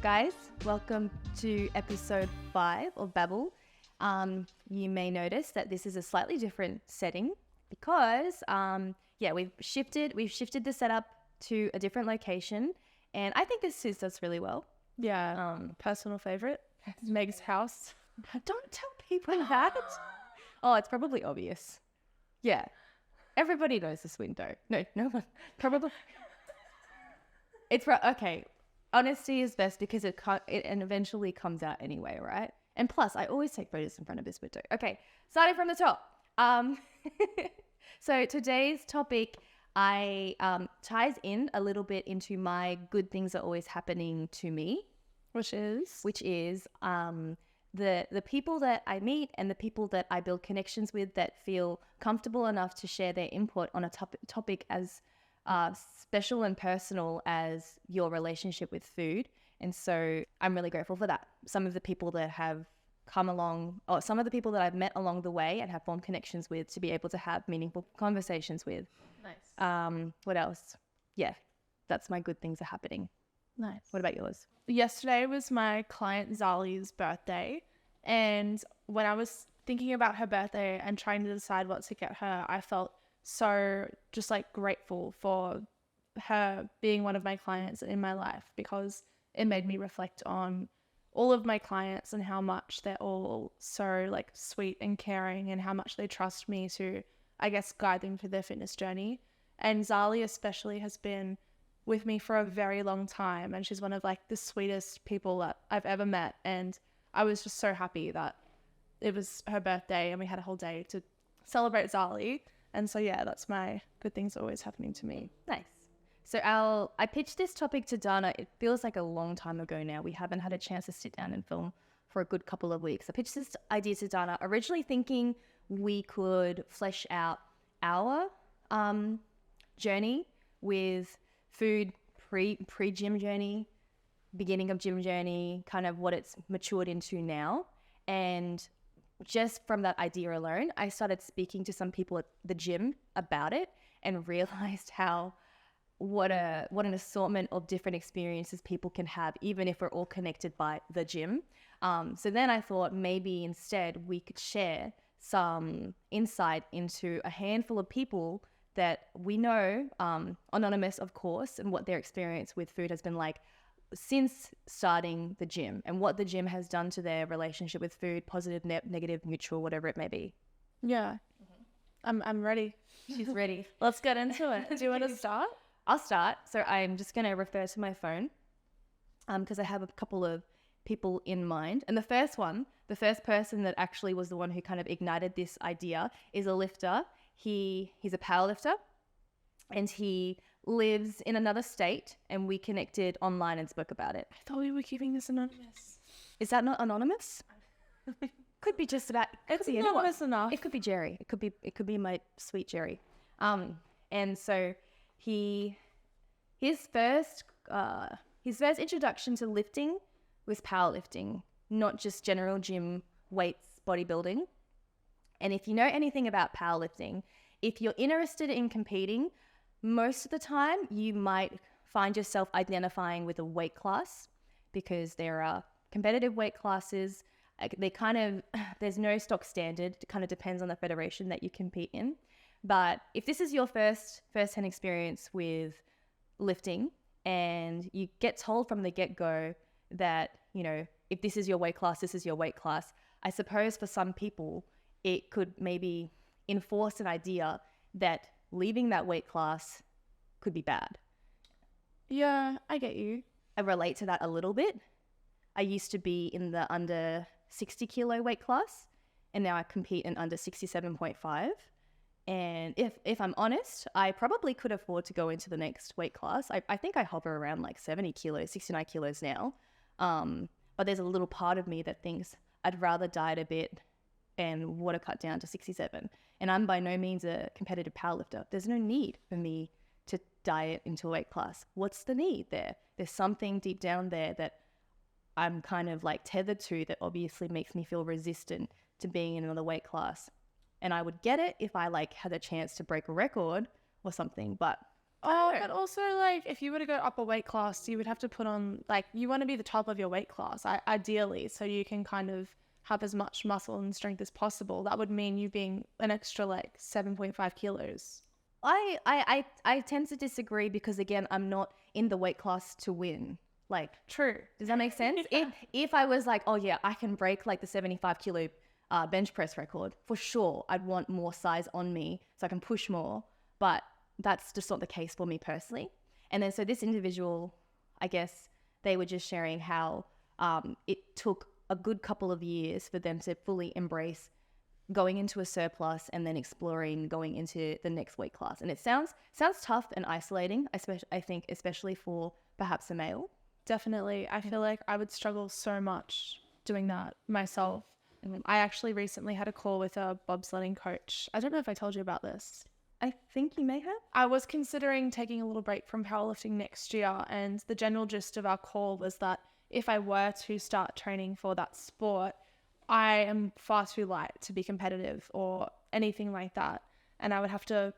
Guys, welcome to episode 5 of Babble. You may notice that this is a slightly different setting because, we've shifted the setup to a different location, and I think this suits us really well. Yeah, personal favorite, Meg's house. Don't tell people that. Oh, it's probably obvious. Yeah, everybody knows this window. No one. Probably. Okay. Honesty is best because it eventually comes out anyway, right? And plus, I always take photos in front of this window. Okay, starting from the top. So today's topic ties in a little bit into my good things are always happening to me, Which is the people that I meet and the people that I build connections with that feel comfortable enough to share their input on a topic as special and personal as your relationship with food. And so I'm really grateful for that. Some of the people that have come along, or some of the people that I've met along the way and have formed connections with to be able to have meaningful conversations with. nice. What else? Yeah, that's my good things are happening. Nice. What about yours? Yesterday was my client Zali's birthday, and when I was thinking about her birthday and trying to decide what to get her, I felt so just like grateful for her being one of my clients in my life, because it made me reflect on all of my clients and how much they're all so like sweet and caring, and how much they trust me to, I guess, guide them through their fitness journey. And Zali especially has been with me for a very long time, and she's one of like the sweetest people that I've ever met. And I was just so happy that it was her birthday and we had a whole day to celebrate Zali. And so yeah, that's my good things always happening to me. Nice. So I pitched this topic to Dana. It feels like a long time ago now. We haven't had a chance to sit down and film for a good couple of weeks. I pitched this idea to Dana, originally thinking we could flesh out our journey with food pre-gym journey, beginning of gym journey, kind of what it's matured into now. And just from that idea alone, I started speaking to some people at the gym about it and realized what an assortment of different experiences people can have, even if we're all connected by the gym. So then I thought maybe instead we could share some insight into a handful of people that we know, anonymous of course, and what their experience with food has been like since starting the gym, and what the gym has done to their relationship with food, positive, negative, neutral, whatever it may be. Yeah. I'm ready. She's ready. Let's get into it. Do you want to start? I'll start. So I'm just going to refer to my phone because I have a couple of people in mind. And the first person that actually was the one who kind of ignited this idea is a lifter. He's a power lifter, and he lives in another state, and we connected online and spoke about it. I thought we were keeping this anonymous. Is that not anonymous? Could be just about. It's anonymous enough. It could be Jerry. It could be my sweet Jerry. And so his first introduction to lifting was powerlifting, not just general gym weights bodybuilding. And if you know anything about powerlifting, if you're interested in competing, most of the time you might find yourself identifying with a weight class, because there are competitive weight classes. There's no stock standard. It kind of depends on the federation that you compete in. But if this is your first-hand experience with lifting, and you get told from the get-go that, you know, if this is your weight class, this is your weight class, I suppose for some people it could maybe enforce an idea that leaving that weight class could be bad. Yeah, I get you. I relate to that a little bit. I used to be in the under 60 kilo weight class, and now I compete in under 67.5. And if I'm honest, I probably could afford to go into the next weight class. I think I hover around like 70 kilos, 69 kilos now. But there's a little part of me that thinks I'd rather diet a bit and want to cut down to 67. And I'm by no means a competitive powerlifter. There's no need for me to diet into a weight class. What's the need there? There's something deep down there that I'm kind of like tethered to that obviously makes me feel resistant to being in another weight class. And I would get it if I like had a chance to break a record or something, but Oh, but also, like, if you were to go up a weight class, you would have to put on, like, you want to be the top of your weight class, ideally, so you can kind of have as much muscle and strength as possible. That would mean you being an extra, like, 7.5 kilos. I tend to disagree because again, I'm not in the weight class to win. Like, True. does that make sense? Yeah. If I was like, oh yeah, I can break like the 75 kilo bench press record, for sure, I'd want more size on me so I can push more. But that's just not the case for me personally. And then so this individual, I guess they were just sharing how it took a good couple of years for them to fully embrace going into a surplus and then exploring going into the next weight class. And it sounds tough and isolating, I think, especially for perhaps a male. Definitely. I feel like I would struggle so much doing that myself. I actually recently had a call with a bobsledding coach. I don't know if I told you about this. I think you may have. I was considering taking a little break from powerlifting next year, and the general gist of our call was that if I were to start training for that sport, I am far too light to be competitive or anything like that. And I would have to,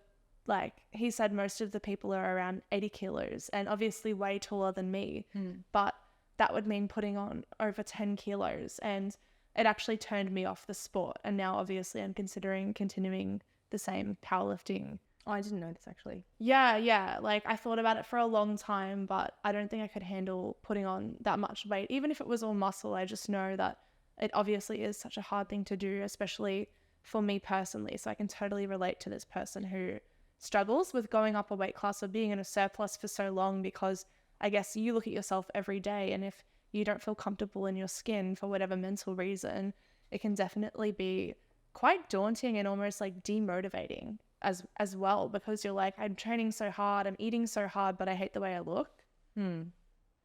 like, he said most of the people are around 80 kilos and obviously way taller than me, but that would mean putting on over 10 kilos. And it actually turned me off the sport. And now obviously I'm considering continuing the same powerlifting. Oh, I didn't know this actually. Yeah. Like, I thought about it for a long time, but I don't think I could handle putting on that much weight. Even if it was all muscle, I just know that it obviously is such a hard thing to do, especially for me personally. So I can totally relate to this person who struggles with going up a weight class or being in a surplus for so long, because I guess you look at yourself every day, and if you don't feel comfortable in your skin for whatever mental reason, it can definitely be quite daunting and almost like demotivating as well, because you're like, I'm training so hard, I'm eating so hard, but I hate the way I look. Not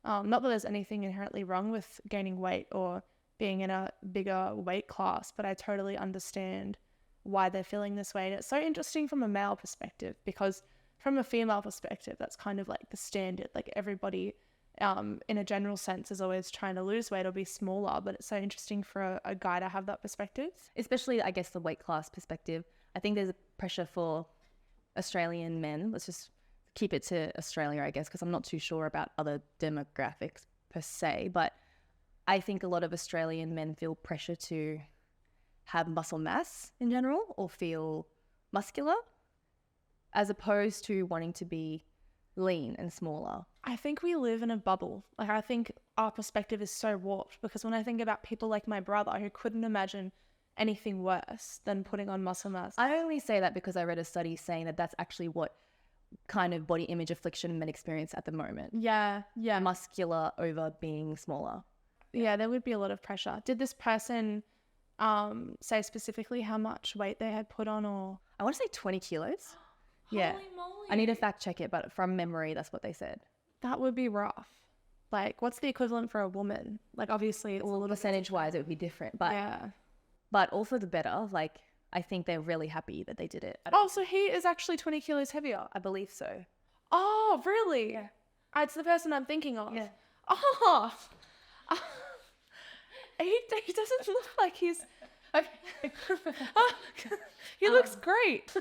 that there's anything inherently wrong with gaining weight or being in a bigger weight class, but I totally understand why they're feeling this way. And it's so interesting from a male perspective, because from a female perspective, that's kind of like the standard. Like, everybody in a general sense is always trying to lose weight or be smaller, but it's so interesting for a guy to have that perspective. Especially, I guess, the weight class perspective. I think there's a pressure for Australian men. Let's just keep it to Australia, I guess, because I'm not too sure about other demographics per se. But I think a lot of Australian men feel pressure to have muscle mass in general or feel muscular, as opposed to wanting to be lean and smaller. I think we live in a bubble. Like, I think our perspective is so warped, because when I think about people like my brother who couldn't imagine anything worse than putting on muscle mass. I only say that because I read a study saying that that's actually what kind of body image affliction men experience at the moment. Yeah. Muscular over being smaller. Yeah, there would be a lot of pressure. Did this person say specifically how much weight they had put on, or? I want to say 20 kilos. Yeah. Holy moly. I need to fact check it, but from memory, that's what they said. That would be rough. Like, what's the equivalent for a woman? Like, obviously, it's Well, percentage-wise, it would be different, but yeah. But also the better. Like, I think they're really happy that they did it. Oh, so he is actually 20 kilos heavier. I believe so. Oh, really? Yeah. It's the person I'm thinking of. Yeah. Oh. He doesn't look like he's... Okay. He looks great.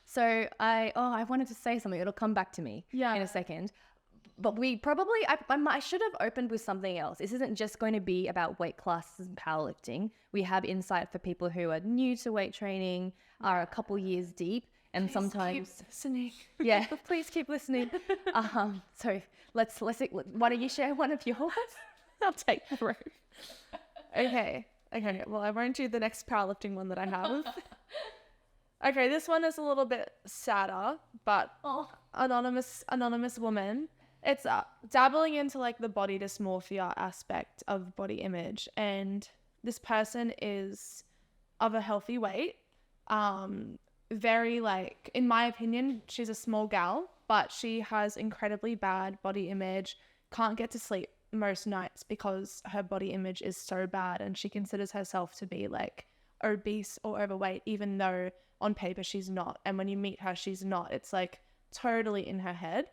So I wanted to say something. It'll come back to me in a second. But we probably, I should have opened with something else. This isn't just going to be about weight classes and powerlifting. We have insight for people who are new to weight training, are a couple years deep, and Please sometimes... keep listening. Yeah, please keep listening. So let's why don't you share one of yours? I'll take the road. Okay. Well, I won't do the next powerlifting one that I have. Okay, this one is a little bit sadder, but anonymous woman. It's dabbling into like the body dysmorphia aspect of body image, and this person is of a healthy weight. Very, like, in my opinion, she's a small gal, but she has incredibly bad body image, can't get to sleep most nights because her body image is so bad, and she considers herself to be like obese or overweight, even though on paper she's not. And when you meet her, she's not. It's like totally in her head.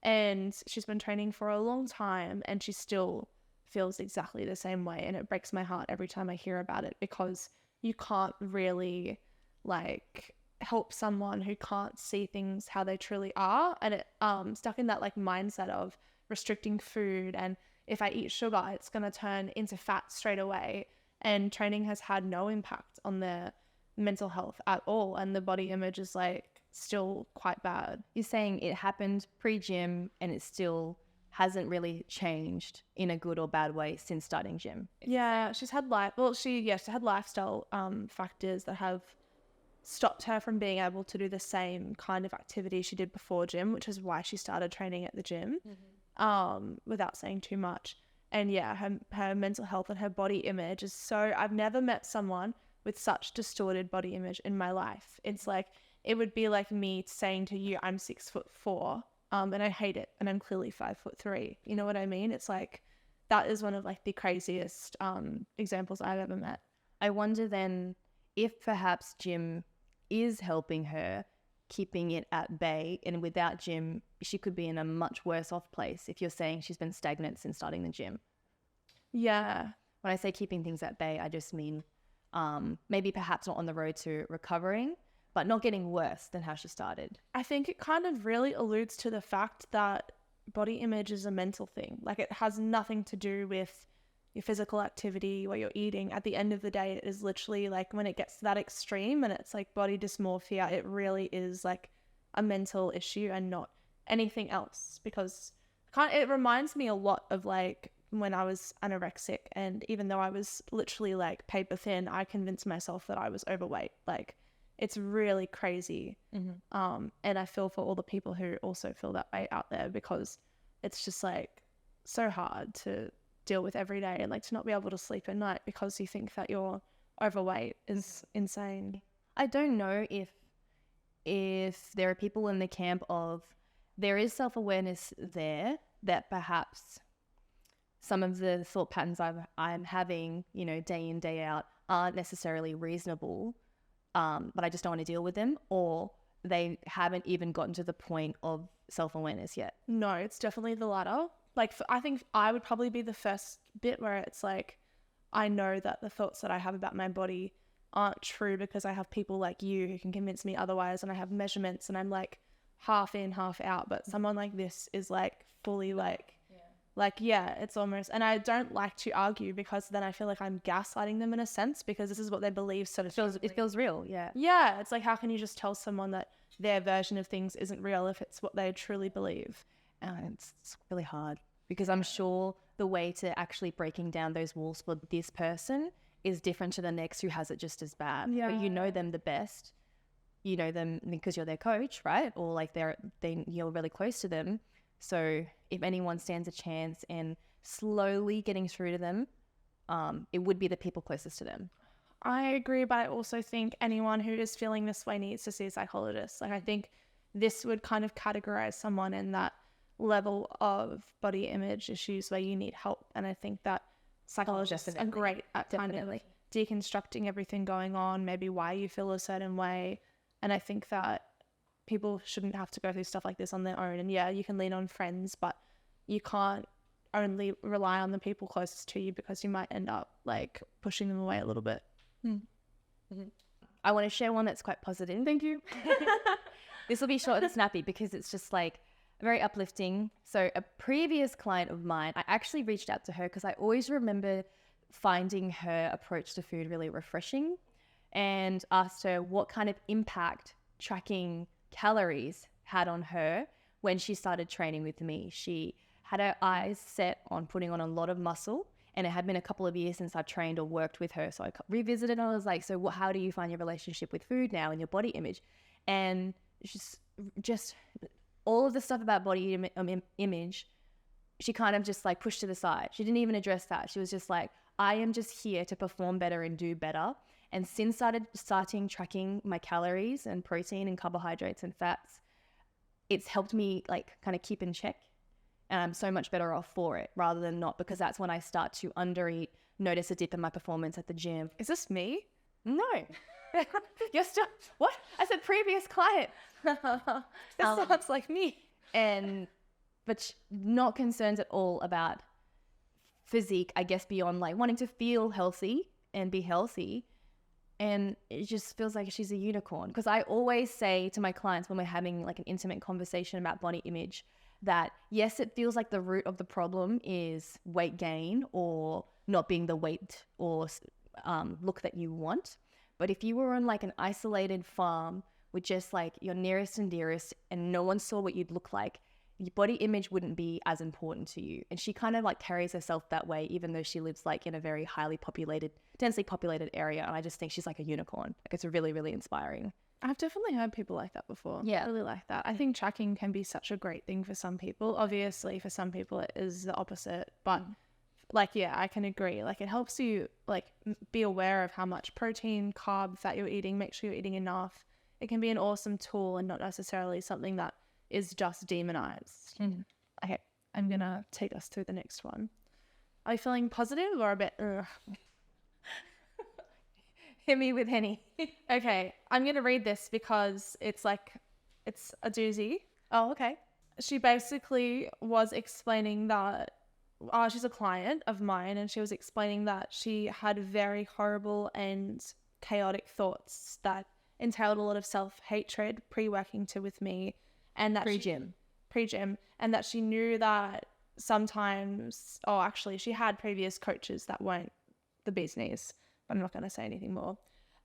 And she's been training for a long time, and she still feels exactly the same way. And it breaks my heart every time I hear about it, because you can't really like help someone who can't see things how they truly are, and it stuck in that like mindset of restricting food, and if I eat sugar it's going to turn into fat straight away, and training has had no impact on their mental health at all, and the body image is like still quite bad. You're saying it happened pre-gym and it still hasn't really changed in a good or bad way since starting gym. Yeah, she's had she had lifestyle factors that have stopped her from being able to do the same kind of activity she did before gym, which is why she started training at the gym, without saying too much. And yeah, her mental health and her body image is so, I've never met someone with such distorted body image in my life. It's like, it would be like me saying to you, I'm 6'4", and I hate it, and I'm clearly 5'3". You know what I mean? It's like, that is one of like the craziest examples I've ever met. I wonder then if perhaps gym is helping her, keeping it at bay, and without gym she could be in a much worse off place, if you're saying she's been stagnant since starting the gym. Yeah. When I say keeping things at bay, I just mean maybe perhaps not on the road to recovering, but not getting worse than how she started. I think it kind of really alludes to the fact that body image is a mental thing. Like, it has nothing to do with your physical activity, what you're eating. At the end of the day, it is literally like, when it gets to that extreme and it's like body dysmorphia, it really is like a mental issue and not anything else. Because it reminds me a lot of like when I was anorexic, and even though I was literally like paper thin, I convinced myself that I was overweight. Like, it's really crazy. And I feel for all the people who also feel that way out there, because it's just like so hard to deal with every day, and like to not be able to sleep at night because you think that you're overweight is insane. I don't know if there are people in the camp of there is self-awareness there, that perhaps some of the thought patterns I'm having, you know, day in, day out, aren't necessarily reasonable, but I just don't want to deal with them, or they haven't even gotten to the point of self-awareness yet. No, it's definitely the latter. Like, I think I would probably be the first bit where it's like, I know that the thoughts that I have about my body aren't true because I have people like you who can convince me otherwise, and I have measurements and I'm like half in, half out. But someone like this is like fully like, it's almost, and I don't like to argue because then I feel like I'm gaslighting them in a sense, because this is what they believe. So It feels real, yeah. Yeah, it's like, how can you just tell someone that their version of things isn't real if it's what they truly believe? It's really hard, because I'm sure the way to actually breaking down those walls for this person is different to the next who has it just as bad. Yeah. But you know them the best. You know them because you're their coach, right? Or like you're really close to them. So if anyone stands a chance in slowly getting through to them, it would be the people closest to them. I agree, but I also think anyone who is feeling this way needs to see a psychologist. Like, I think this would kind of categorize someone in that level of body image issues where you need help. And I think that psychologists are great at kind of deconstructing everything going on, maybe why you feel a certain way. And I think that people shouldn't have to go through stuff like this on their own. And yeah, you can lean on friends, but you can't only rely on the people closest to you, because you might end up like pushing them away a little bit. I want to share one that's quite positive. Thank you. This will be short and snappy because it's just like very uplifting. So a previous client of mine, I actually reached out to her because I always remember finding her approach to food really refreshing, and asked her what kind of impact tracking calories had on her when she started training with me. She had her eyes set on putting on a lot of muscle, and it had been a couple of years since I trained or worked with her. So I revisited and I was like, so how do you find your relationship with food now and your body image? And just all of the stuff about body image, she kind of just like pushed to the side. She didn't even address that. She was just like, I am just here to perform better and do better. And since starting tracking my calories and protein and carbohydrates and fats, it's helped me like kind of keep in check. And I'm so much better off for it rather than not, because that's when I start to undereat, notice a dip in my performance at the gym. Is this me? No. You're still, what? I said previous client. This sounds like me. But not concerned at all about physique, I guess, beyond like wanting to feel healthy and be healthy. And it just feels like she's a unicorn. Because I always say to my clients when we're having like an intimate conversation about body image that yes, it feels like the root of the problem is weight gain or not being the weight or look that you want. But if you were on like an isolated farm with just like your nearest and dearest and no one saw what you'd look like, your body image wouldn't be as important to you. And she kind of like carries herself that way, even though she lives like in a very highly populated, densely populated area. And I just think she's like a unicorn. Like it's really, really inspiring. I've definitely heard people like that before. Yeah. I really like that. I think tracking can be such a great thing for some people. Obviously, for some people, it is the opposite. But like, yeah, I can agree. Like it helps you like be aware of how much protein, carb, fat you're eating. Make sure you're eating enough. It can be an awesome tool and not necessarily something that is just demonized. Okay, I'm going to take us through the next one. Are you feeling positive or a bit... Hit me with Henny. Okay, I'm going to read this because it's a doozy. Oh, okay. She basically was explaining that she's a client of mine, and she was explaining that she had very horrible and chaotic thoughts that entailed a lot of self-hatred pre-working with me, and that pre-gym, and that she knew that sometimes, actually she had previous coaches that weren't the bee's knees, but I'm not going to say anything more.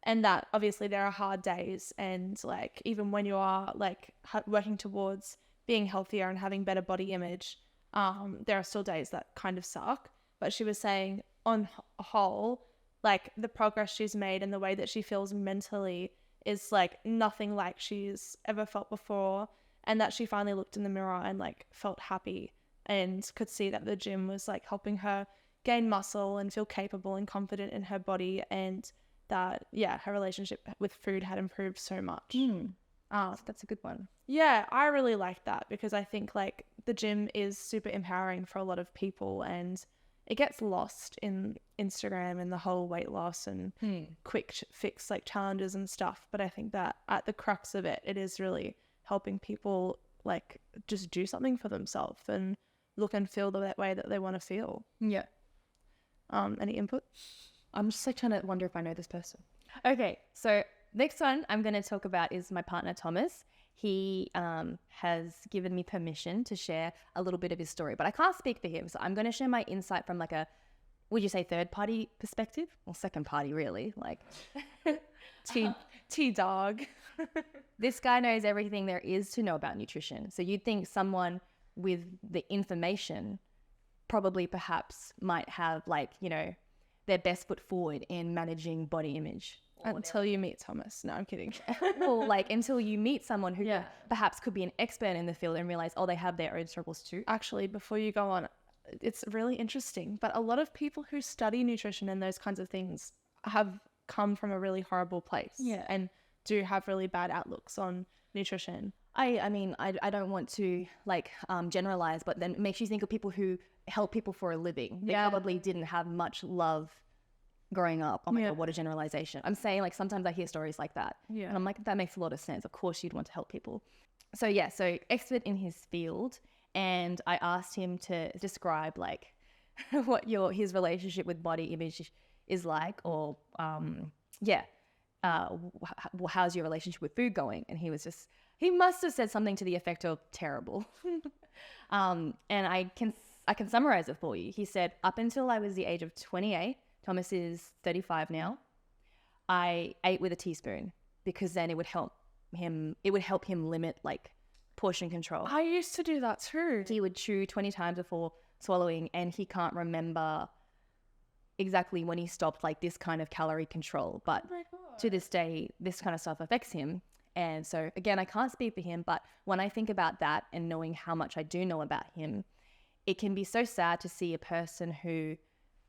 And that obviously there are hard days, and like even when you are like working towards being healthier and having better body image, there are still days that kind of suck. But she was saying on a whole, like the progress she's made and the way that she feels mentally is like nothing like she's ever felt before, and that she finally looked in the mirror and like felt happy and could see that the gym was like helping her gain muscle and feel capable and confident in her body, and that her relationship with food had improved so much. That's a good one. Yeah, I really like that because I think like the gym is super empowering for a lot of people, and it gets lost in Instagram and the whole weight loss and quick fix like challenges and stuff. But I think that at the crux of it, it is really helping people like just do something for themselves and look and feel that way that they want to feel. Yeah. Any input? I'm just like trying to wonder if I know this person. Okay, so next one I'm going to talk about is my partner Thomas. He has given me permission to share a little bit of his story, but I can't speak for him. So I'm going to share my insight from like a, would you say third party perspective? Or second party really, like T-dog. This guy knows everything there is to know about nutrition. So you'd think someone with the information probably perhaps might have like, you know, their best foot forward in managing body image. Until you meet Thomas. No, I'm kidding. Well, like until you meet someone who perhaps could be an expert in the field and realize, oh, they have their own struggles too. Actually, before you go on, it's really interesting, but a lot of people who study nutrition and those kinds of things have come from a really horrible place and do have really bad outlooks on nutrition. I mean, I don't want to like generalize, but then it makes you think of people who help people for a living. They probably didn't have much love growing up. Oh my God, what a generalization. I'm saying like sometimes I hear stories like that. Yeah. And I'm like, that makes a lot of sense. Of course you'd want to help people. So so expert in his field. And I asked him to describe like what his relationship with body image is like, or how's your relationship with food going? And he must have said something to the effect of terrible. And I can summarize it for you. He said, up until I was the age of 28, Thomas is 35 now, I ate with a teaspoon because then it would help him limit like portion control. I used to do that too. He would chew 20 times before swallowing, and he can't remember exactly when he stopped like this kind of calorie control. But to this day, this kind of stuff affects him. And so again, I can't speak for him, but when I think about that and knowing how much I do know about him, it can be so sad to see a person who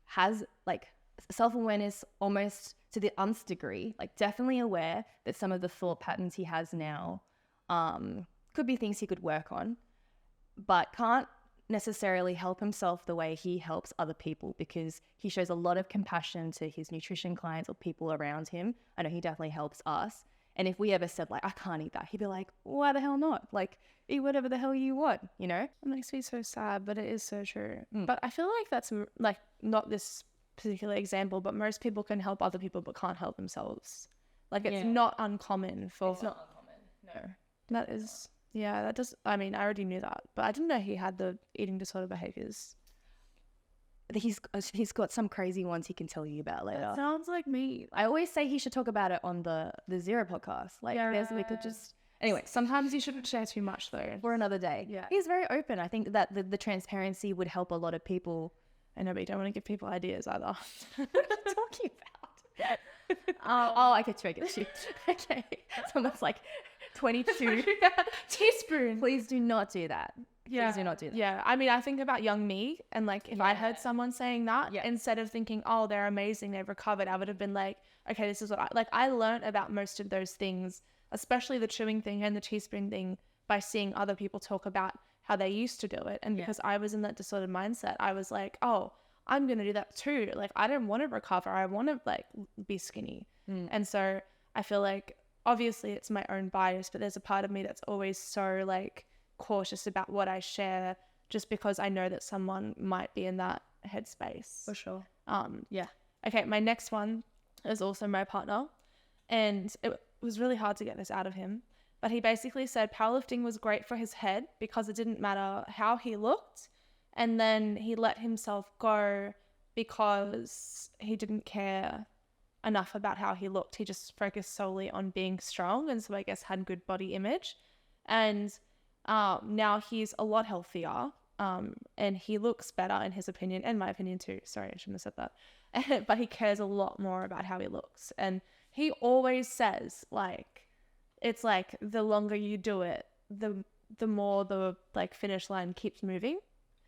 has like self-awareness almost to the nth degree, like definitely aware that some of the thought patterns he has now could be things he could work on, but can't necessarily help himself the way he helps other people, because he shows a lot of compassion to his nutrition clients or people around him. I know he definitely helps us. And if we ever said like, I can't eat that, he'd be like, why the hell not? Like, eat whatever the hell you want, you know? It makes me so sad, but it is so true. But I feel like that's like not this particular example, but most people can help other people but can't help themselves. Like, it's Yeah. not uncommon for... It's not uncommon. No. That is... Yeah, that does... I mean, I already knew that, but I didn't know he had the eating disorder behaviors. He's got some crazy ones he can tell you about later. That sounds like me. I always say he should talk about it on the Zero podcast. Like, we could just... Anyway, Sometimes you shouldn't share too much, though. for another day. Yeah. He's very open. I think that the transparency would help a lot of people. I know, but you don't want to give people ideas either. What are you talking about? Oh, I get you. Okay. Someone's like 22. Teaspoon. Please do not do that. Yeah. Please do not do that. Yeah. I mean, I think about young me, and like, if I heard someone saying that, Yeah. instead of thinking, oh, they're amazing, they've recovered, I would have been like, okay, this is what I learned about most of those things, especially the chewing thing and the teaspoon thing, by seeing other people talk about how they used to do it. And because I was in that disordered mindset, I was like, oh, I'm going to do that too. Like, I don't want to recover. I want to like be skinny. And so I feel like, obviously it's my own bias, but there's a part of me that's always so like cautious about what I share, just because I know that someone might be in that headspace. For sure. Yeah. Okay, my next one is also my partner, and it was really hard to get this out of him, but he basically said powerlifting was great for his head because it didn't matter how he looked, and then he let himself go because he didn't care enough about how he looked. He just focused solely on being strong, and so I guess had good body image. And now he's a lot healthier, and he looks better in his opinion, and my opinion too. Sorry, I shouldn't have said that. But he cares a lot more about how he looks. And he always says, like, it's like the longer you do it, the more the like finish line keeps moving.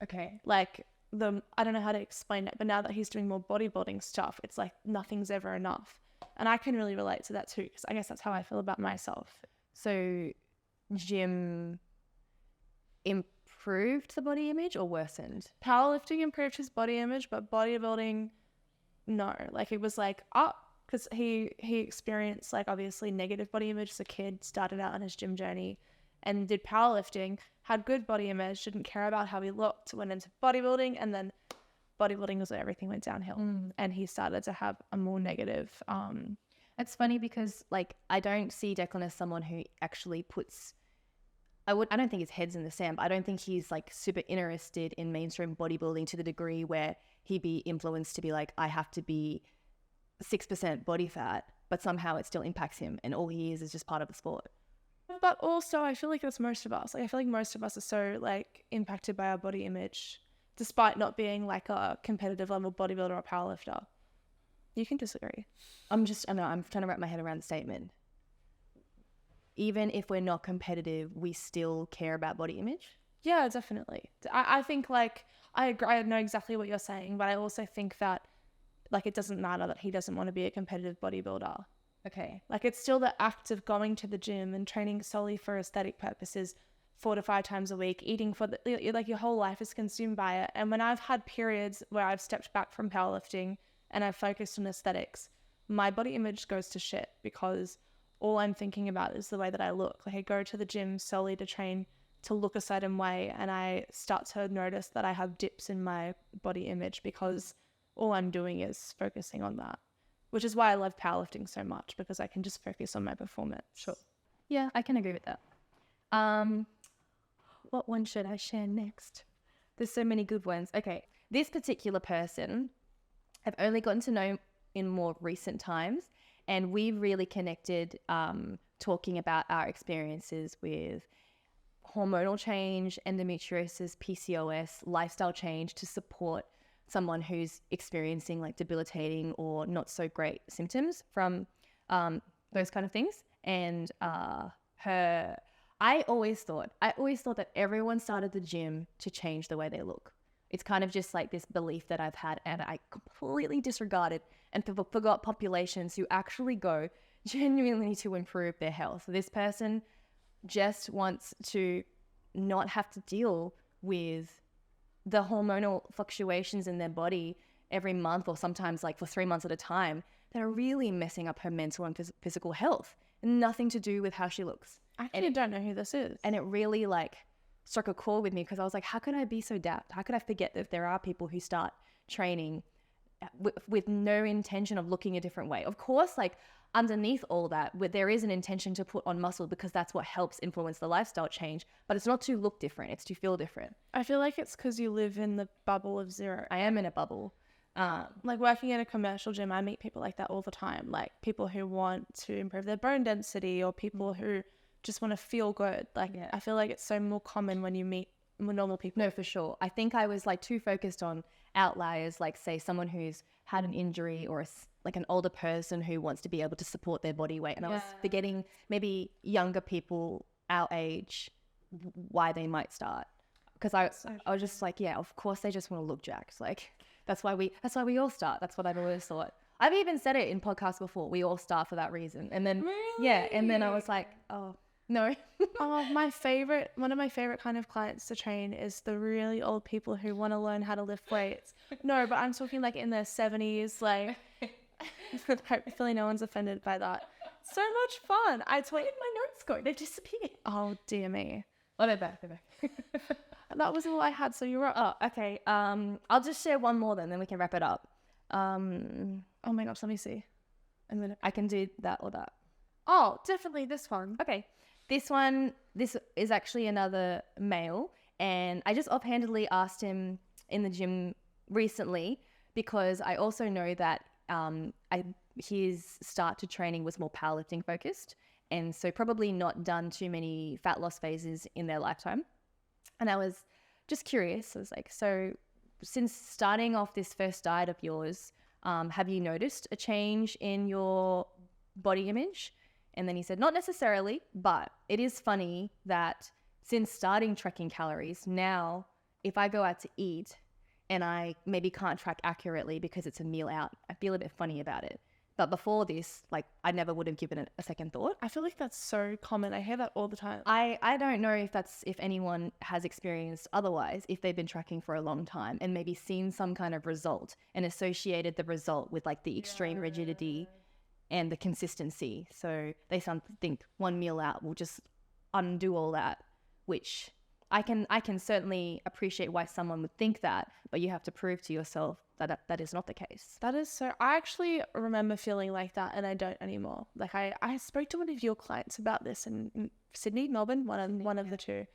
Okay. Like, I don't know how to explain it, but now that he's doing more bodybuilding stuff, it's like nothing's ever enough. And I can really relate to that too, because I guess that's how I feel about myself. So gym improved the body image or worsened? Powerlifting improved his body image, but bodybuilding, no. Like, it was like up, because he experienced like obviously negative body image as a kid, started out on his gym journey and did powerlifting, had good body image, didn't care about how he looked, went into bodybuilding, and then bodybuilding was where everything went downhill. And he started to have a more negative... It's funny because like I don't see Declan as someone who actually puts... I don't think his head's in the sand, but I don't think he's like super interested in mainstream bodybuilding to the degree where he'd be influenced to be like, I have to be 6% body fat, but somehow it still impacts him and all he is just part of the sport. But also I feel like that's most of us. Like, I feel like most of us are so like impacted by our body image, despite not being like a competitive level bodybuilder or powerlifter. You can disagree. I'm trying to wrap my head around the statement. Even if we're not competitive, we still care about body image? Yeah, definitely. I think like, I agree, I know exactly what you're saying, but I also think that like it doesn't matter that he doesn't want to be a competitive bodybuilder. Okay. Like, it's still the act of going to the gym and training solely for aesthetic purposes 4 to 5 times a week, eating for like your whole life is consumed by it. And when I've had periods where I've stepped back from powerlifting and I've focused on aesthetics, my body image goes to shit because all I'm thinking about is the way that I look. Like, I go to the gym solely to train to look a certain way, and I start to notice that I have dips in my body image because all I'm doing is focusing on that, which is why I love powerlifting so much, because I can just focus on my performance. Sure. Yeah, I can agree with that. What one should I share next? There's so many good ones. Okay. This particular person I've only gotten to know in more recent times, and we really connected talking about our experiences with hormonal change, endometriosis, PCOS, lifestyle change to support someone who's experiencing like debilitating or not so great symptoms from those kind of things. And I always thought that everyone started the gym to change the way they look. It's kind of just like this belief that I've had, and I completely disregarded and forgot populations who actually go genuinely to improve their health. This person just wants to not have to deal with the hormonal fluctuations in their body every month, or sometimes like for 3 months at a time, that are really messing up her mental and physical health, and nothing to do with how she looks. I actually don't know who this is. And it really like struck a chord with me, because I was like, how could I be so daft? How could I forget that there are people who start training with no intention of looking a different way. Of course, like underneath all that, there is an intention to put on muscle because that's what helps influence the lifestyle change, but it's not to look different, it's to feel different. I feel like it's because you live in the bubble of zero. I am in a bubble. Like working in a commercial gym, I meet people like that all the time. Like people who want to improve their bone density or people who just want to feel good. Like I feel like it's so more common when you meet normal people. No, for sure. I think I was like too focused on outliers, like say someone who's had an injury or like an older person who wants to be able to support their body weight. And I was forgetting maybe younger people our age, why they might start. Because I was just like, yeah, of course they just want to look jacked. Like that's why we all start. That's what I've always thought. I've even said it in podcasts before. We all start for that reason. And then, and then I was like, oh, no. One of my favorite kind of clients to train is the really old people who want to learn how to lift weights. No, but I'm talking like in their 70s, like, hopefully no one's offended by that. So much fun. Where did my notes go? They disappeared. Oh, dear me. Oh, they're back. That was all I had, so you're up. Oh, okay. I'll just share one more then we can wrap it up. Oh my gosh, let me see. And then I can do that or that. Oh, definitely this one. Okay. This is actually another male, and I just offhandedly asked him in the gym recently because I also know that his start to training was more powerlifting focused, and so probably not done too many fat loss phases in their lifetime. And I was just curious. I was like, so since starting off this first diet of yours, have you noticed a change in your body image? And then he said, not necessarily, but it is funny that since starting tracking calories, now if I go out to eat and I maybe can't track accurately because it's a meal out, I feel a bit funny about it. But before this, like I never would have given it a second thought. I feel like that's so common. I hear that all the time. I don't know if anyone has experienced otherwise, if they've been tracking for a long time and maybe seen some kind of result and associated the result with like the extreme rigidity and the consistency. So they think one meal out will just undo all that, which I can certainly appreciate why someone would think that, but you have to prove to yourself that is not the case. That is so, I actually remember feeling like that and I don't anymore. Like I spoke to one of your clients about this in Sydney, Melbourne, one of the two.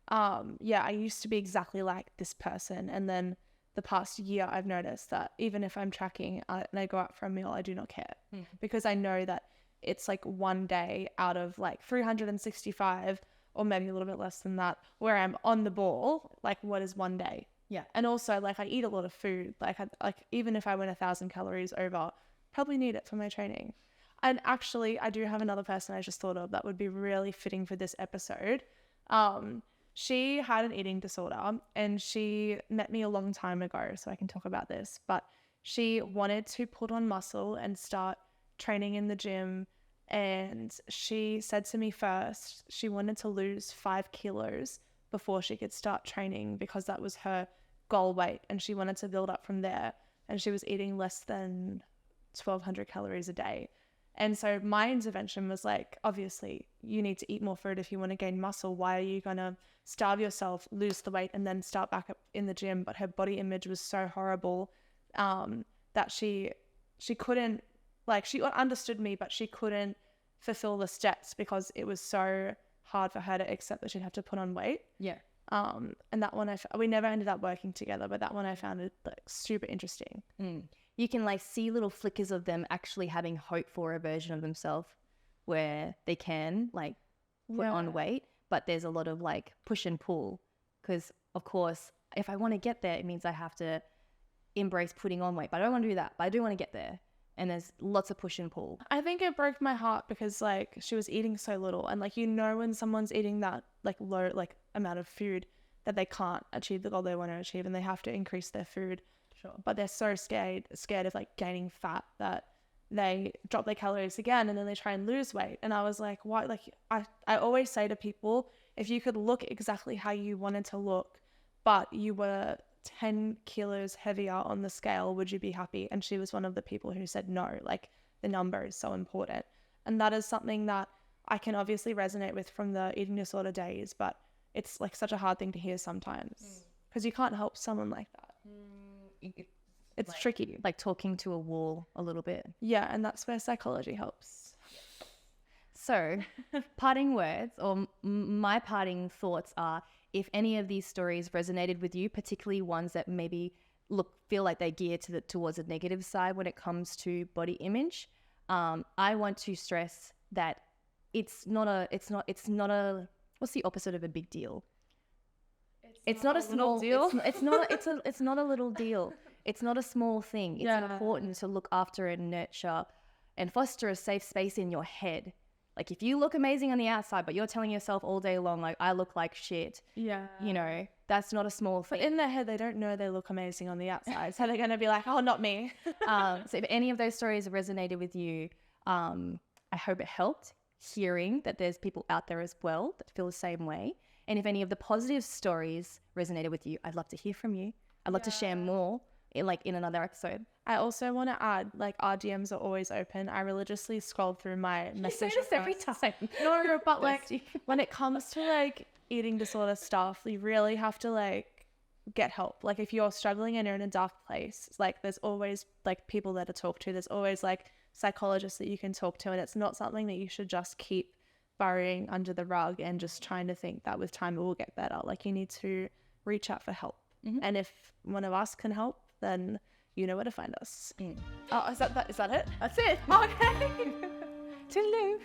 I used to be exactly like this person, and then the past year I've noticed that even if I'm tracking and I go out for a meal, I do not care because I know that it's like one day out of like 365 or maybe a little bit less than that where I'm on the ball. Like what is one day? Yeah. And also like I eat a lot of food. Like even if I went 1,000 calories over, probably need it for my training. And actually I do have another person I just thought of that would be really fitting for this episode. She had an eating disorder and she met me a long time ago, so I can talk about this, but she wanted to put on muscle and start training in the gym. And she said to me first, she wanted to lose 5 kilos before she could start training because that was her goal weight. And she wanted to build up from there. And she was eating less than 1,200 calories a day. And so my intervention was like, obviously you need to eat more food if you want to gain muscle. Why are you going to starve yourself, lose the weight, and then start back up in the gym? But her body image was so horrible that she couldn't, like, she understood me, but she couldn't fulfill the steps because it was so hard for her to accept that she'd have to put on weight. Yeah. And that one, we never ended up working together, but that one I found it like super interesting. You can like see little flickers of them actually having hope for a version of themselves where they can like put on weight, but there's a lot of like push and pull because of course if I want to get there, it means I have to embrace putting on weight, but I don't want to do that, but I do want to get there. And there's lots of push and pull. I think it broke my heart because like she was eating so little, and like, you know, when someone's eating that like low like amount of food that they can't achieve the goal they want to achieve and they have to increase their food. Sure. But they're so scared of like gaining fat that they drop their calories again and then they try and lose weight. And I was like, why? Like I always say to people, if you could look exactly how you wanted to look, but you were 10 kilos heavier on the scale, would you be happy? And she was one of the people who said no, like the number is so important. And that is something that I can obviously resonate with from the eating disorder days, but it's like such a hard thing to hear sometimes because you can't help someone like that. It's tricky. like talking to a wall a little bit. Yeah, and that's where psychology helps. So, parting words or my parting thoughts are, if any of these stories resonated with you, particularly ones that maybe feel like they gear towards a negative side when it comes to body image, I want to stress that it's not a what's the opposite of a big deal? It's not a small deal. It's not a little deal. It's not a small thing. It's important to look after and nurture and foster a safe space in your head. Like, if you look amazing on the outside, but you're telling yourself all day long, like, I look like shit. Yeah. You know, that's not a small thing. But in their head, they don't know they look amazing on the outside. So they're going to be like, oh, not me. So if any of those stories resonated with you, I hope it helped hearing that there's people out there as well that feel the same way. And if any of the positive stories resonated with you, I'd love to hear from you. I'd love to share more in another episode. I also want to add, like, our DMs are always open. I religiously scrolled through my message. You say this every time. No, but like when it comes to like eating disorder stuff, you really have to like get help. Like, if you're struggling and you're in a dark place, like, there's always like people there to talk to. There's always like psychologists that you can talk to, and it's not something that you should just keep burying under the rug and just trying to think that with time it will get better. Like, you need to reach out for help. And if one of us can help, then you know where to find us. Mm. Oh, is that it? That's it. Okay. Toodaloo.